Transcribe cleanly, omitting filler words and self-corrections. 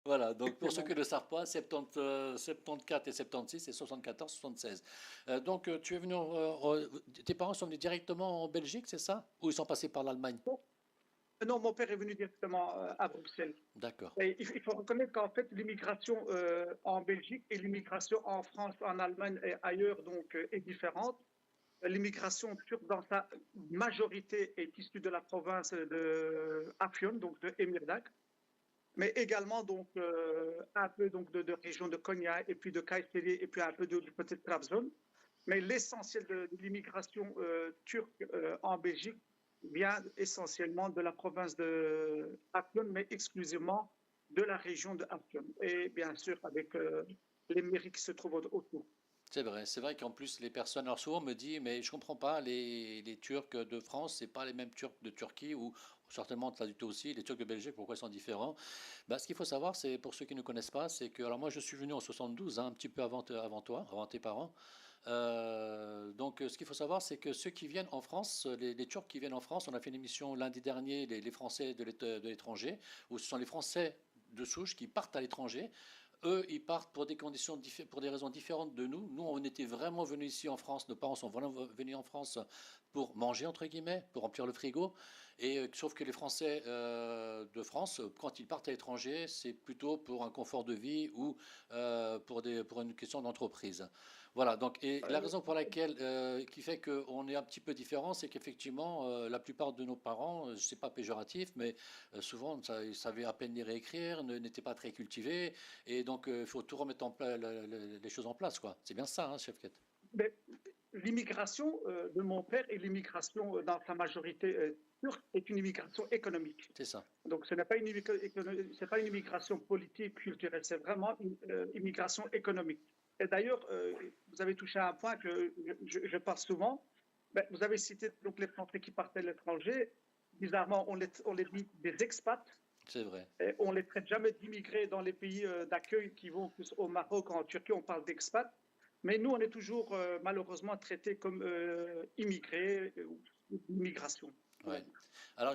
Voilà, donc pour ceux qui Effectivement. ne le savent pas, 74 et 76, c'est 74, 76. Donc tu es venu, tes parents sont venus directement en Belgique, c'est ça? Ou ils sont passés par l'Allemagne? Bon, non, mon père est venu directement à Bruxelles. D'accord. Et il faut reconnaître qu'en fait, l'immigration en Belgique et l'immigration en France, en Allemagne et ailleurs donc, est différente. L'immigration turque, dans sa majorité, est issue de la province de Afyon, donc de Emirdağ, mais également donc, un peu donc, de région de Konya et puis de Kayseri et puis un peu du côté de Trabzon. Mais l'essentiel de l'immigration turque en Belgique vient essentiellement de la province de Afyon, mais exclusivement de la région de Afyon. Et bien sûr, avec les mairies qui se trouvent autour. C'est vrai qu'en plus les personnes, alors souvent on me dit, mais je comprends pas, les Turcs de France, c'est pas les mêmes Turcs de Turquie ou certainement pas du tout aussi, les Turcs de Belgique, pourquoi ils sont différents? Bah, ce qu'il faut savoir, c'est pour ceux qui ne connaissent pas, c'est que, alors moi je suis venu en 72, hein, un petit peu avant toi, avant tes parents. Donc ce qu'il faut savoir, c'est que ceux qui viennent en France, les Turcs qui viennent en France, on a fait une émission lundi dernier, les Français de l'étranger, où ce sont les Français de souche qui partent à l'étranger. Eux, ils partent pour des conditions, pour des raisons différentes de nous. Nous, on était vraiment venus ici en France. Nos parents sont vraiment venus en France pour manger entre guillemets, pour remplir le frigo. Et sauf que les Français de France, quand ils partent à l'étranger, c'est plutôt pour un confort de vie ou pour une question d'entreprise. Voilà. Donc, et la Euh, raison pour laquelle, qui fait qu'on est un petit peu différent, c'est qu'effectivement, la plupart de nos parents, c'est pas péjoratif, mais souvent, ils savaient à peine lire et écrire, n'étaient pas très cultivés. Et donc, il faut tout remettre les choses en place, quoi. C'est bien ça, hein, chef Kett. mais l'immigration de mon père et l'immigration dans sa majorité turque est une immigration économique. C'est ça. Donc, ce n'est pas c'est pas une immigration politique, culturelle, c'est vraiment une immigration économique. Et d'ailleurs, vous avez touché à un point que je parle souvent. Ben, vous avez cité donc, les Français qui partent à l'étranger. Bizarrement, on les dit des expats. C'est vrai. Et on ne les traite jamais d'immigrés dans les pays d'accueil qui vont plus au Maroc, en Turquie, on parle d'expats. Mais nous, on est toujours malheureusement traités comme immigrés ou immigration, on va Ouais. dire. Alors,